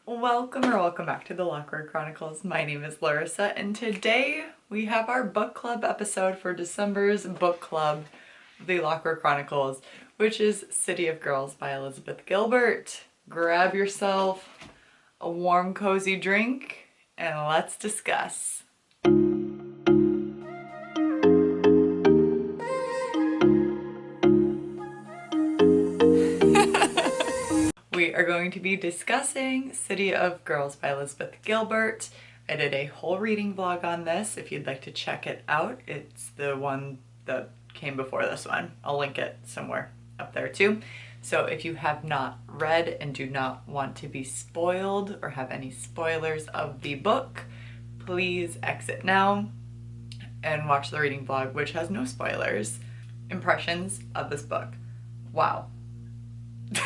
Welcome back to the Lawkward Chronicles. My name is Larissa, and today we have our book club episode for December's book club of the Lawkward Chronicles, which is City of Girls by Elizabeth Gilbert. Grab yourself a warm, cozy drink, and let's discuss. We are going to be discussing City of Girls by Elizabeth Gilbert. I did a whole reading vlog on this. If you'd like to check it out, it's the one that came before this one. I'll link it somewhere up there too. So if you have not read and do not want to be spoiled or have any spoilers of the book, please exit now and watch the reading vlog, which has no spoilers. Impressions of this book. Wow.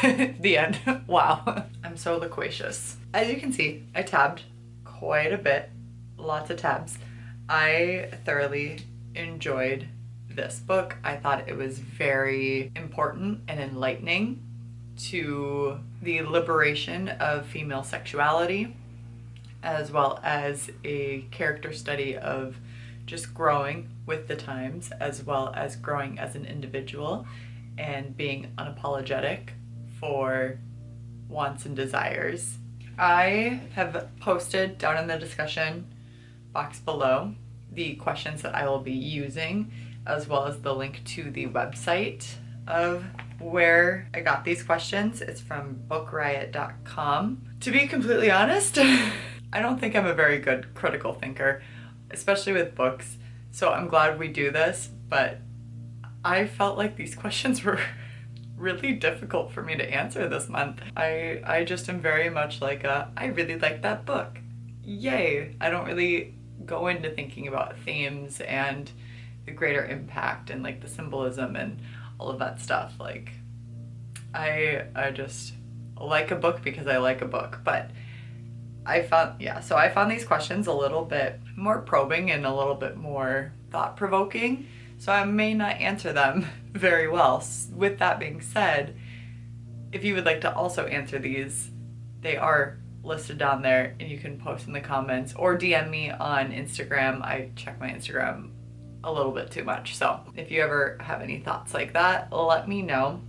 The end. Wow. I'm so loquacious. As you can see, I tabbed quite a bit. Lots of tabs. I thoroughly enjoyed this book. I thought it was very important and enlightening to the liberation of female sexuality, as well as a character study of just growing with the times, as well as growing as an individual and being unapologetic for wants and desires. I have posted down in the discussion box below the questions that I will be using, as well as the link to the website of where I got these questions. It's from bookriot.com. To be completely honest, I don't think I'm a very good critical thinker, especially with books, so I'm glad we do this, but I felt like these questions were really difficult for me to answer this month. I just am very much like I really like that book. Yay! I don't really go into thinking about themes and the greater impact and like the symbolism and all of that stuff. Like I just like a book because I like a book. But I found these questions a little bit more probing and a little bit more thought-provoking, so I may not answer them very well. With that being said, if you would like to also answer these, they are listed down there and you can post in the comments or DM me on Instagram. I check my Instagram a little bit too much, so if you ever have any thoughts like that, let me know.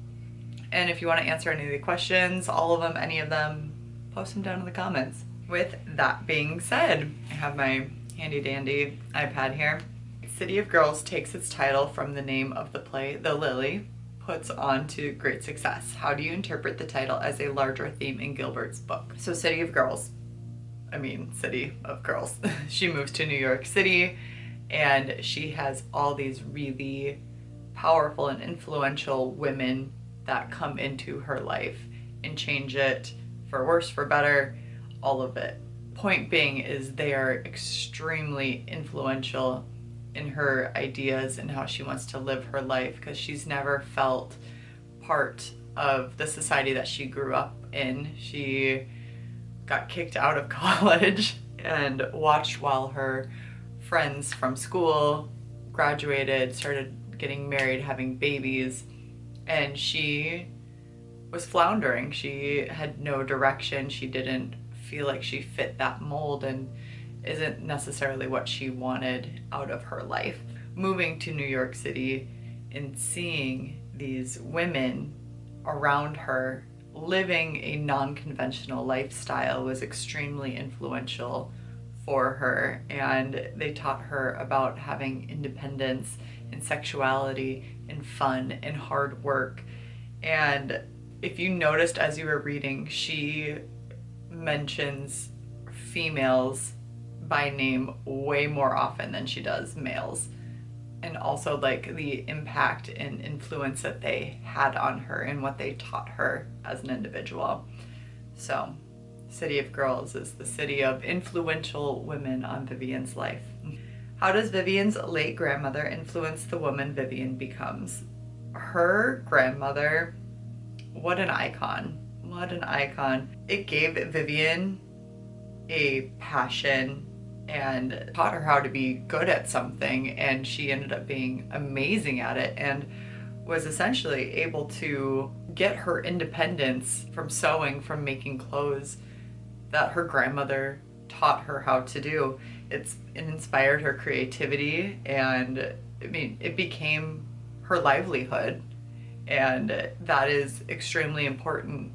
And if you want to answer any of the questions, all of them, any of them, post them down in the comments. With that being said, I have my handy dandy iPad here. City of Girls takes its title from the name of the play The Lily puts on to great success. How do you interpret the title as a larger theme in Gilbert's book? So City of Girls. She moves to New York City and she has all these really powerful and influential women that come into her life and change it for worse, for better, all of it. Point being is they are extremely influential in her ideas and how she wants to live her life, because she's never felt part of the society that she grew up in. She got kicked out of college and watched while her friends from school graduated, started getting married, having babies, and she was floundering. She had no direction. She didn't feel like she fit that mold and isn't necessarily what she wanted out of her life. Moving to New York City and seeing these women around her living a non-conventional lifestyle was extremely influential for her, and they taught her about having independence and sexuality and fun and hard work. And if you noticed as you were reading, she mentions females by name way more often than she does males, and also like the impact and influence that they had on her and what they taught her as an individual. So City of Girls is the city of influential women on Vivian's life. How does Vivian's late grandmother influence the woman Vivian becomes? Her grandmother, what an icon. What an icon. It gave Vivian a passion and taught her how to be good at something, and she ended up being amazing at it and was essentially able to get her independence from sewing, from making clothes, that her grandmother taught her how to do. It inspired her creativity, and I mean, it became her livelihood. And that is extremely important,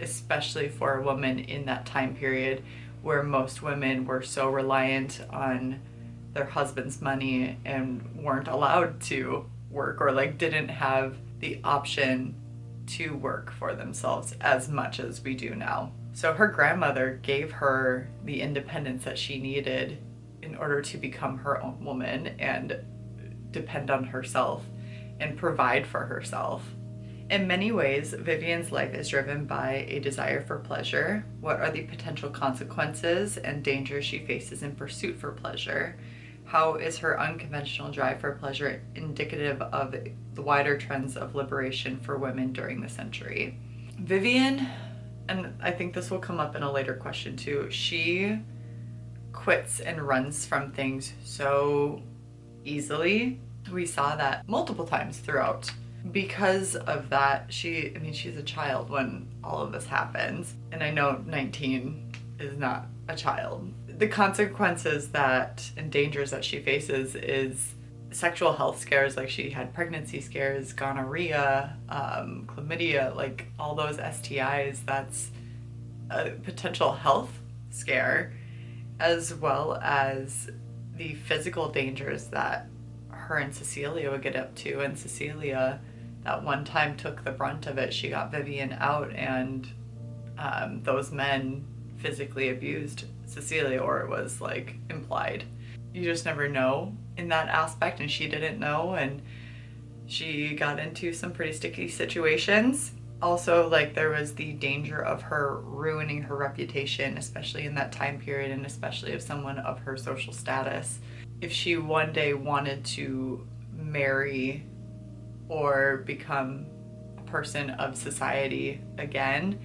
especially for a woman in that time period where most women were so reliant on their husband's money and weren't allowed to work, or like didn't have the option to work for themselves as much as we do now. So her grandmother gave her the independence that she needed in order to become her own woman and depend on herself and provide for herself. In many ways, Vivian's life is driven by a desire for pleasure. What are the potential consequences and dangers she faces in pursuit for pleasure? How is her unconventional drive for pleasure indicative of the wider trends of liberation for women during the century? Vivian, and I think this will come up in a later question too, she quits and runs from things so easily. We saw that multiple times throughout. Because of that, she's a child when all of this happens. And I know 19 is not a child. The consequences and dangers that she faces is sexual health scares, like she had pregnancy scares, gonorrhea, chlamydia, like all those STIs, that's a potential health scare, as well as the physical dangers that her and Cecilia would get up to. And Cecilia, that one time, took the brunt of it. She got Vivian out, and those men physically abused Cecilia, or it was like implied. You just never know in that aspect, and she didn't know, and she got into some pretty sticky situations. Also, like, there was the danger of her ruining her reputation, especially in that time period, and especially of someone of her social status. If she one day wanted to marry or become a person of society again,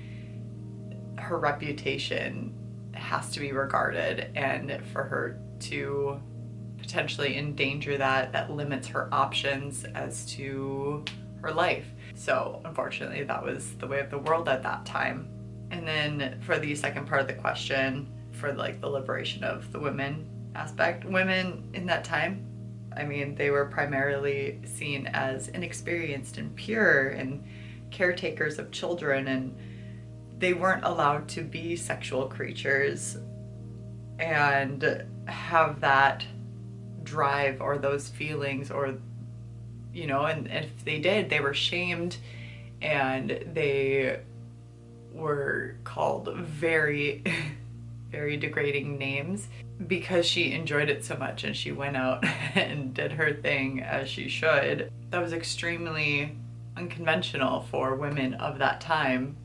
her reputation has to be regarded, and for her to potentially endanger that limits her options as to her life. So unfortunately, that was the way of the world at that time. And then for the second part of the question, for like the liberation of the women aspect, women in that time, I mean, they were primarily seen as inexperienced and pure and caretakers of children, and they weren't allowed to be sexual creatures and have that drive or those feelings, or, you know, and if they did, they were shamed and they were called very very degrading names because she enjoyed it so much and she went out and did her thing as she should. That was extremely unconventional for women of that time,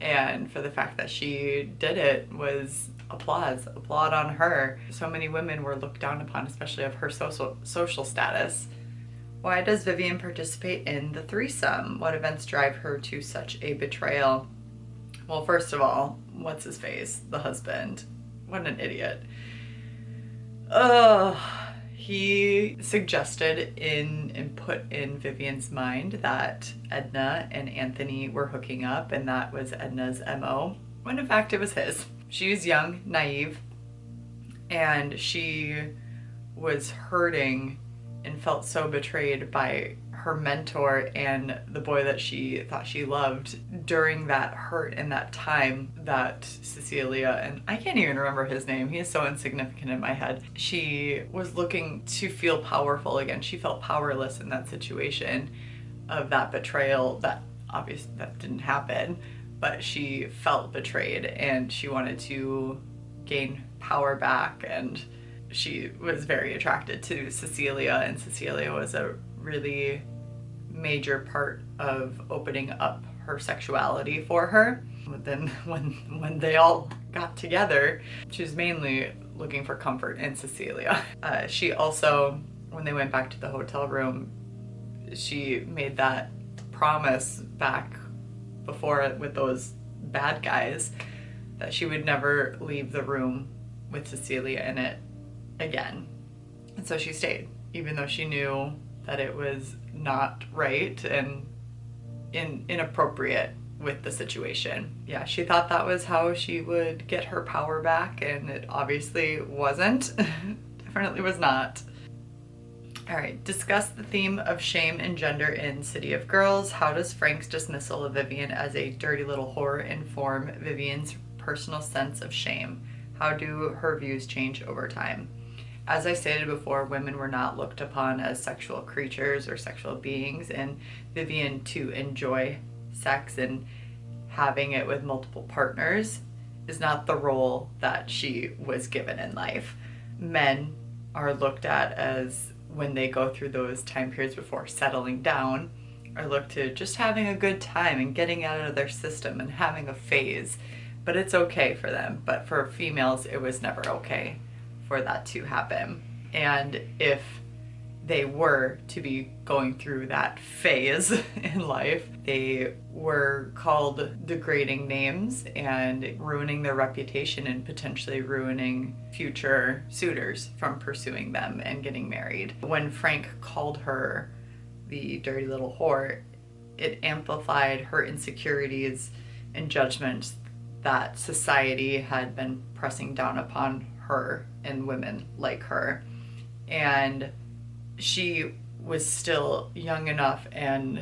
and for the fact that she did it was applaud on her. So many women were looked down upon, especially of her social status. Why does Vivian participate in the threesome? What events drive her to such a betrayal? Well, first of all, what's his face? The husband. What an idiot. He suggested and put in Vivian's mind that Edna and Anthony were hooking up, and that was Edna's MO, when in fact it was his. She was young, naive, and she was hurting and felt so betrayed by her mentor and the boy that she thought she loved during that hurt and that time that Cecilia, and I can't even remember his name, he is so insignificant in my head, she was looking to feel powerful again. She felt powerless in that situation of that betrayal. That obviously that didn't happen, but she felt betrayed and she wanted to gain power back, and she was very attracted to Cecilia, and Cecilia was a really major part of opening up her sexuality for her. But then when they all got together, she was mainly looking for comfort in Cecilia. She also, when they went back to the hotel room, she made that promise back before with those bad guys that she would never leave the room with Cecilia in it again. And so she stayed, even though she knew that it was not right and inappropriate with the situation. Yeah, she thought that was how she would get her power back, and it obviously wasn't. Definitely was not. All right, discuss the theme of shame and gender in City of Girls. How does Frank's dismissal of Vivian as a dirty little whore inform Vivian's personal sense of shame? How do her views change over time? As I stated before, women were not looked upon as sexual creatures or sexual beings, and Vivian, to enjoy sex and having it with multiple partners, is not the role that she was given in life. Men are looked at as, when they go through those time periods before settling down, are looked to just having a good time and getting out of their system and having a phase. But it's okay for them. But for females, it was never okay for that to happen. And if they were to be going through that phase in life, they were called degrading names and ruining their reputation and potentially ruining future suitors from pursuing them and getting married. When Frank called her the dirty little whore, it amplified her insecurities and judgments that society had been pressing down upon her and women like her. And she was still young enough and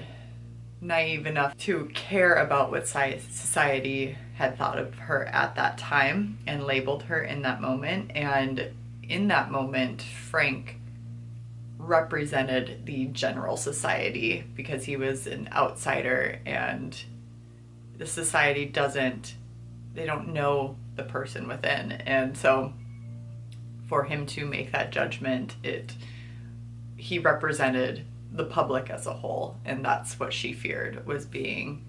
naive enough to care about what society had thought of her at that time and labeled her in that moment. And in that moment, Frank represented the general society because he was an outsider, and the society they don't know the person within. And so for him to make that judgment, he represented the public as a whole, and that's what she feared, was being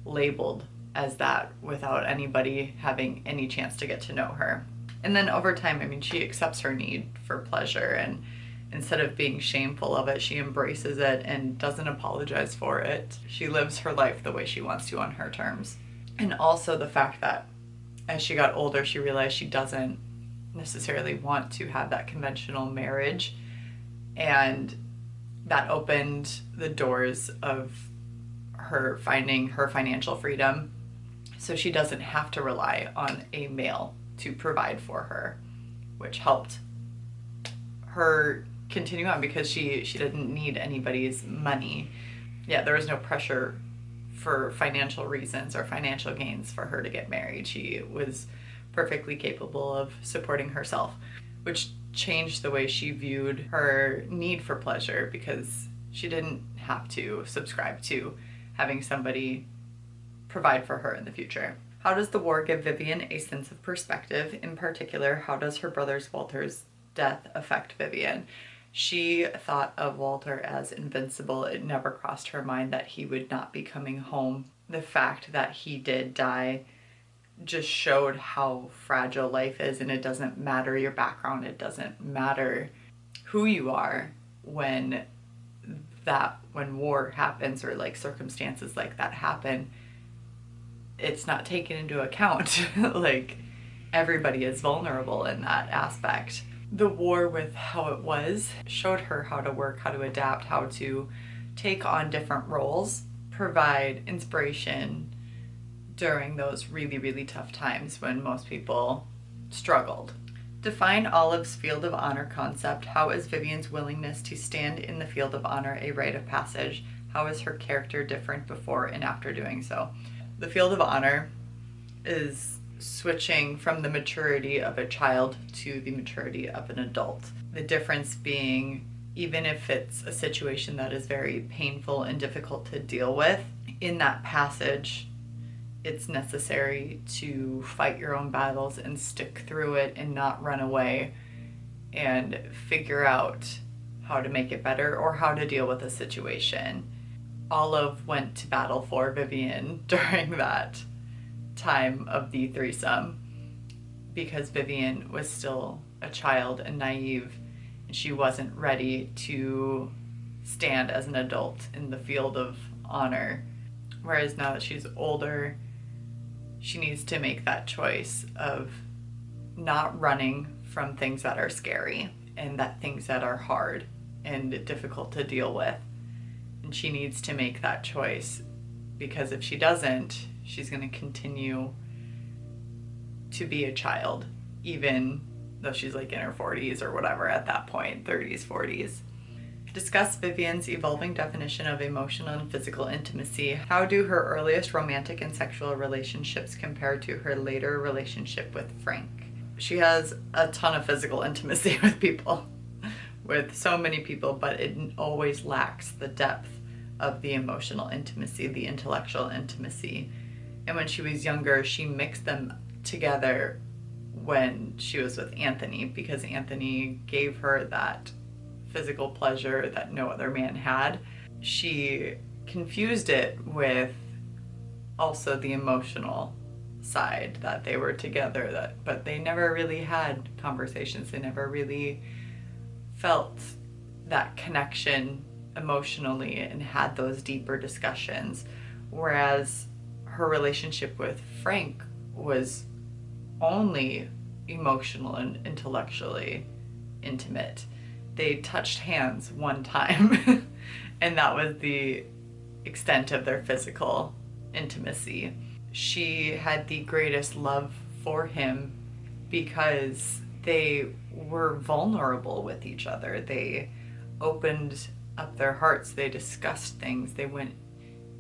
labeled as that without anybody having any chance to get to know her. And then over time, I mean, she accepts her need for pleasure, and instead of being shameful of it, she embraces it and doesn't apologize for it. She lives her life the way she wants to on her terms. And also the fact that as she got older, she realized she doesn't necessarily want to have that conventional marriage, and that opened the doors of her finding her financial freedom, so she doesn't have to rely on a male to provide for her, which helped her continue on because she didn't need anybody's money. Yeah, there was no pressure for financial reasons or financial gains for her to get married. She was perfectly capable of supporting herself, which changed the way she viewed her need for pleasure, because she didn't have to subscribe to having somebody provide for her in the future. How does the war give Vivian a sense of perspective? In particular, how does her brother Walter's death affect Vivian? She thought of Walter as invincible. It never crossed her mind that he would not be coming home. The fact that he did die just showed how fragile life is, and it doesn't matter your background, it doesn't matter who you are when war happens or like circumstances like that happen, it's not taken into account. Like, everybody is vulnerable in that aspect. The war, with how it was, showed her how to work, how to adapt, how to take on different roles, provide inspiration during those really, really tough times when most people struggled. Define Olive's field of honor concept. How is Vivian's willingness to stand in the field of honor a rite of passage? How is her character different before and after doing so? The field of honor is switching from the maturity of a child to the maturity of an adult. The difference being, even if it's a situation that is very painful and difficult to deal with, in that passage, it's necessary to fight your own battles and stick through it and not run away and figure out how to make it better or how to deal with a situation. Olive went to battle for Vivian during that time of the threesome because Vivian was still a child and naive, and she wasn't ready to stand as an adult in the field of honor. Whereas now that she's older, she needs to make that choice of not running from things that are scary and that things that are hard and difficult to deal with. And she needs to make that choice, because if she doesn't, she's going to continue to be a child, even though she's like in her 40s or whatever at that point, 30s, 40s. Discuss Vivian's evolving definition of emotional and physical intimacy. How do her earliest romantic and sexual relationships compare to her later relationship with Frank? She has a ton of physical intimacy with people, with so many people, but it always lacks the depth of the emotional intimacy, the intellectual intimacy. And when she was younger, she mixed them together when she was with Anthony, because Anthony gave her that physical pleasure that no other man had. She confused it with also the emotional side, that they were together, but they never really had conversations. They never really felt that connection emotionally and had those deeper discussions. Whereas her relationship with Frank was only emotional and intellectually intimate. They touched hands one time and that was the extent of their physical intimacy. She had the greatest love for him because they were vulnerable with each other. They opened up their hearts, they discussed things, they went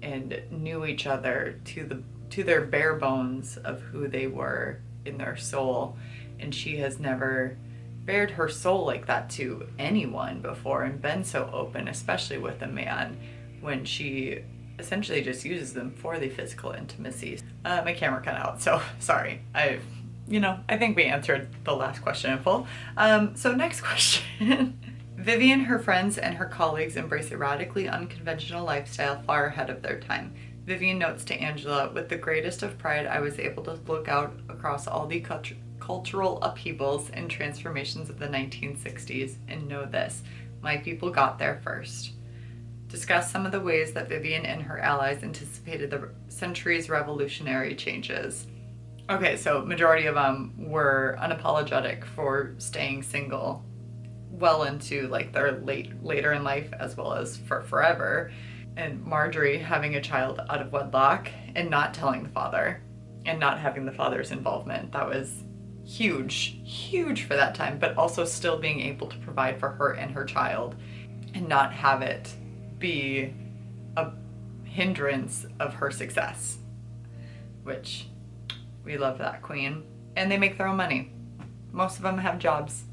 and knew each other to their bare bones of who they were in their soul. And she has never bared her soul like that to anyone before and been so open, especially with a man, when she essentially just uses them for the physical intimacy. My camera cut out, so sorry. I think we answered the last question in full. So next question. Vivian, her friends, and her colleagues embrace a radically unconventional lifestyle far ahead of their time. Vivian notes to Angela, with the greatest of pride, I was able to look out across all the cultural upheavals and transformations of the 1960s and know this: my people got there first. Discuss some of the ways that Vivian and her allies anticipated the century's revolutionary changes. Okay, so majority of them were unapologetic for staying single well into like their later in life, as well as for forever. And Marjorie having a child out of wedlock and not telling the father and not having the father's involvement, that was huge for that time, but also still being able to provide for her and her child and not have it be a hindrance of her success, which we love that queen. And they make their own money. Most of them have jobs.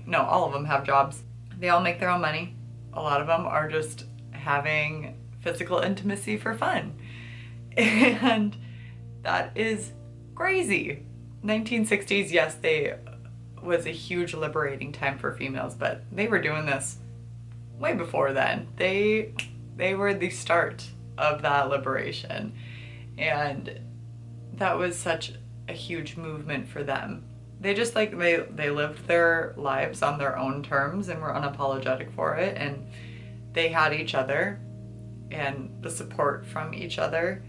No, all of them have jobs. They all make their own money. A lot of them are just having physical intimacy for fun. And that is crazy. 1960s, yes, they was a huge liberating time for females, but they were doing this way before then. They were the start of that liberation, and that was such a huge movement for them. They just they lived their lives on their own terms and were unapologetic for it, and they had each other and the support from each other,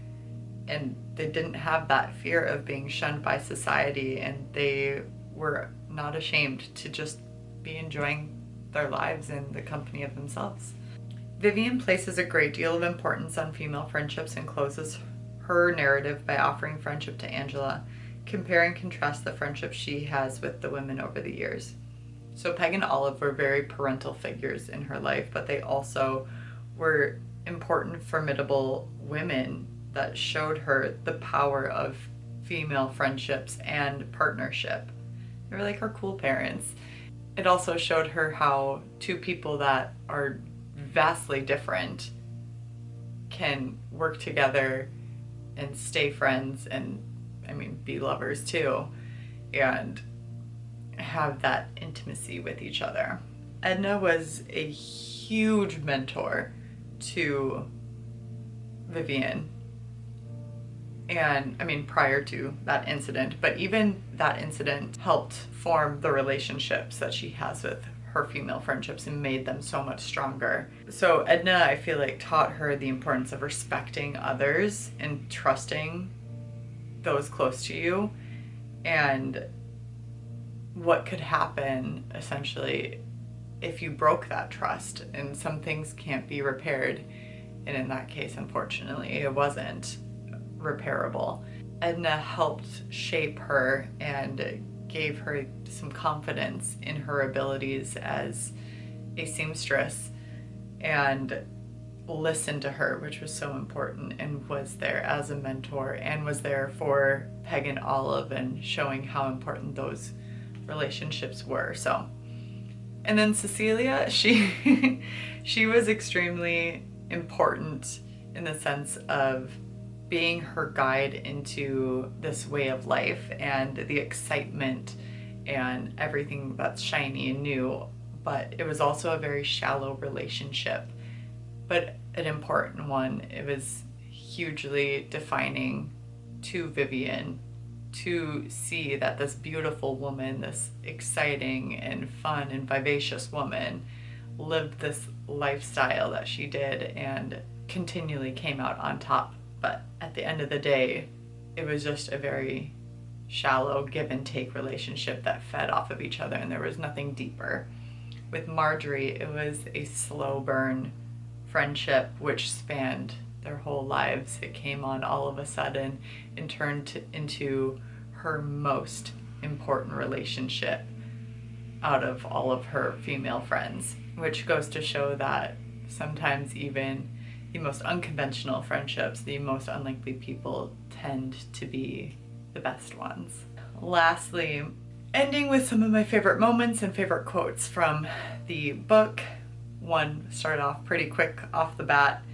and they didn't have that fear of being shunned by society, and they were not ashamed to just be enjoying their lives in the company of themselves. Vivian places a great deal of importance on female friendships and closes her narrative by offering friendship to Angela. Compare and contrast the friendship she has with the women over the years. So Peg and Olive were very parental figures in her life, but they also were important, formidable women that showed her the power of female friendships and partnership. They were like her cool parents. It also showed her how two people that are vastly different can work together and stay friends and, be lovers too, and have that intimacy with each other. Edna was a huge mentor to Vivian, and prior to that incident, but even that incident helped form the relationships that she has with her female friendships and made them so much stronger. So Edna, I feel like, taught her the importance of respecting others and trusting those close to you, and what could happen essentially if you broke that trust, and some things can't be repaired. And in that case, unfortunately, it wasn't repairable. Edna helped shape her and gave her some confidence in her abilities as a seamstress, and listened to her, which was so important, and was there as a mentor, and was there for Peg and Olive, and showing how important those relationships were. So, and then Cecilia, she was extremely important in the sense of being her guide into this way of life and the excitement and everything that's shiny and new. But it was also a very shallow relationship, but an important one. It was hugely defining to Vivian to see that this beautiful woman, this exciting and fun and vivacious woman, lived this lifestyle that she did and continually came out on top. But at the end of the day, it was just a very shallow give and take relationship that fed off of each other, and there was nothing deeper. With Marjorie, it was a slow burn friendship which spanned their whole lives. It came on all of a sudden and turned into her most important relationship out of all of her female friends, which goes to show that sometimes even the most unconventional friendships, the most unlikely people, tend to be the best ones. Lastly, ending with some of my favorite moments and favorite quotes from the book. One started off pretty quick off the bat,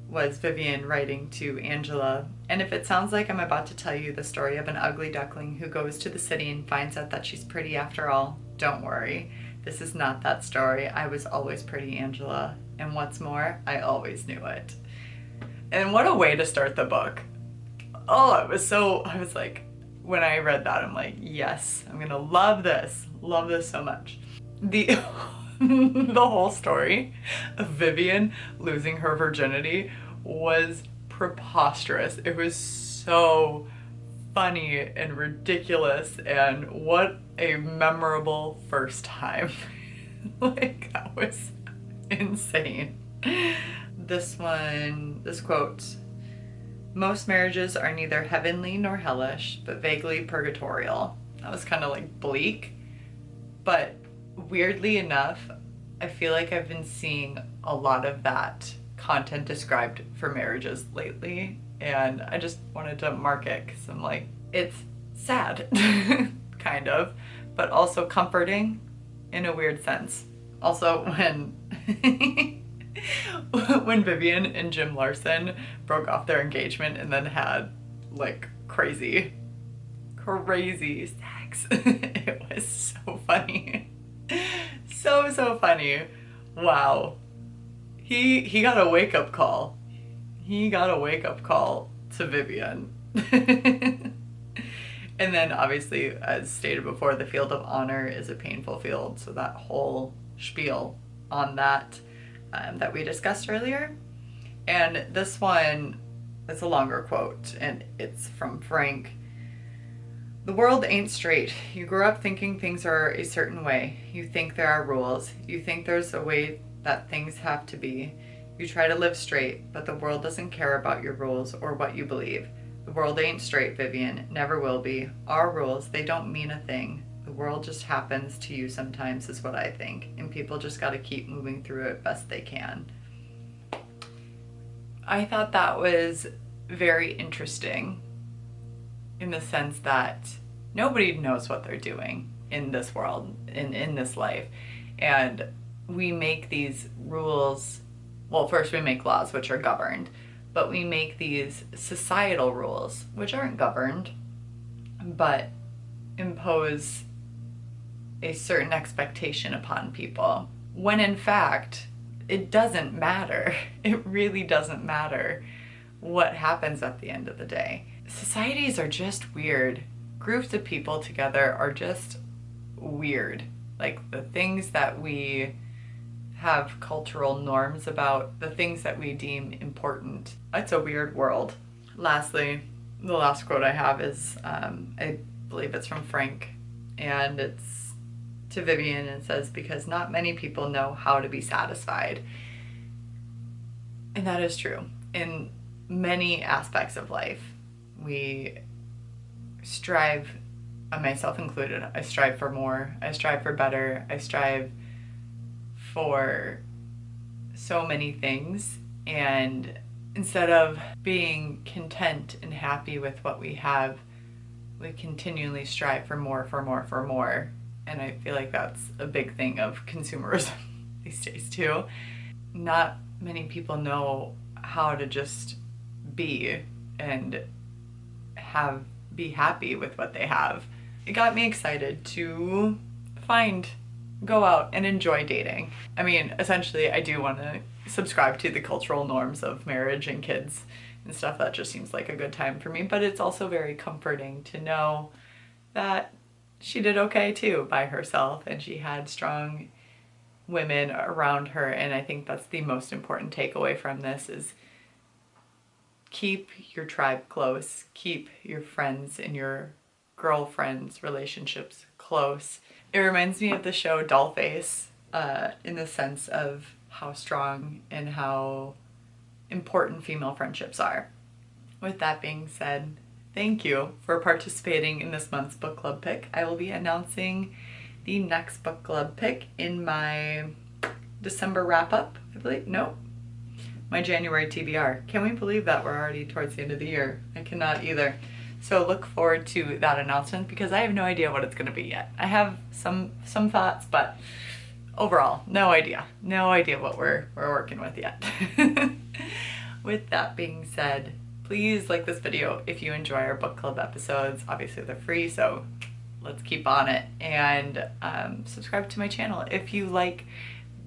was Vivian writing to Angela. And if it sounds like I'm about to tell you the story of an ugly duckling who goes to the city and finds out that she's pretty after all, don't worry. This is not that story. I was always pretty, Angela. And what's more, I always knew it. And what a way to start the book. Oh, I was like, when I read that, I'm like, yes, I'm gonna love this so much. The whole story of Vivian losing her virginity was preposterous. It was so funny and ridiculous, and what a memorable first time. Like, that was insane. This quote: "Most marriages are neither heavenly nor hellish, but vaguely purgatorial." That was kind of like bleak, but weirdly enough, I feel like I've been seeing a lot of that content described for marriages lately, and I just wanted to mark it because I'm like, it's sad, kind of, but also comforting in a weird sense. Also, when Vivian and Jim Larson broke off their engagement and then had like crazy sex, it was so funny. So funny. Wow. He got a wake-up call. He got a wake-up call to Vivian. And then obviously, as stated before, the field of honor is a painful field. So that whole spiel on that that we discussed earlier. And this one, it's a longer quote, and it's from Frank. "The world ain't straight. You grow up thinking things are a certain way. You think there are rules. You think there's a way that things have to be. You try to live straight, but the world doesn't care about your rules or what you believe. The world ain't straight, Vivian. Never will be. Our rules, they don't mean a thing. The world just happens to you sometimes, is what I think. And people just gotta keep moving through it best they can." I thought that was very interesting, in the sense that nobody knows what they're doing in this world, in this life. And we make these rules, well, first we make laws which are governed, but we make these societal rules which aren't governed, but impose a certain expectation upon people, when in fact, it doesn't matter. It really doesn't matter what happens at the end of the day. Societies are just weird. Groups of people together are just weird. Like, the things that we have cultural norms about, the things that we deem important. It's a weird world. Lastly, the last quote I have is, I believe it's from Frank, and it's to Vivian, and it says, "Because not many people know how to be satisfied." And that is true in many aspects of life. We strive, myself included, I strive for more, I strive for better, I strive for so many things, and instead of being content and happy with what we have, we continually strive for more, for more, for more. And I feel like that's a big thing of consumerism these days too. Not many people know how to just be and be happy with what they have. It got me excited to go out and enjoy dating. I mean, essentially I do want to subscribe to the cultural norms of marriage and kids and stuff. That just seems like a good time for me, but it's also very comforting to know that she did okay too by herself, and she had strong women around her. And I think that's the most important takeaway from this is keep your tribe close, keep your friends and your girlfriends relationships close. It reminds me of the show Dollface in the sense of how strong and how important female friendships are. With that being said, thank you for participating in this month's book club pick. I will be announcing the next book club pick in my December wrap-up, I believe. No, my January TBR. Can we believe that we're already towards the end of the year? I cannot either. So look forward to that announcement because I have no idea what it's going to be yet. I have some thoughts, but overall, no idea. No idea what we're working with yet. With that being said, please like this video if you enjoy our book club episodes. Obviously they're free, so let's keep on it. And subscribe to my channel if you like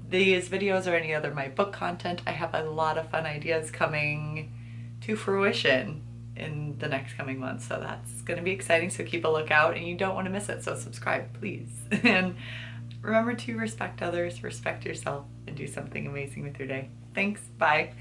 these videos or any other my book content. I have a lot of fun ideas coming to fruition in the next coming months, so that's going to be exciting. So keep a lookout, and you don't want to miss it, so subscribe please. And remember to respect others, respect yourself, and do something amazing with your day. Thanks, bye.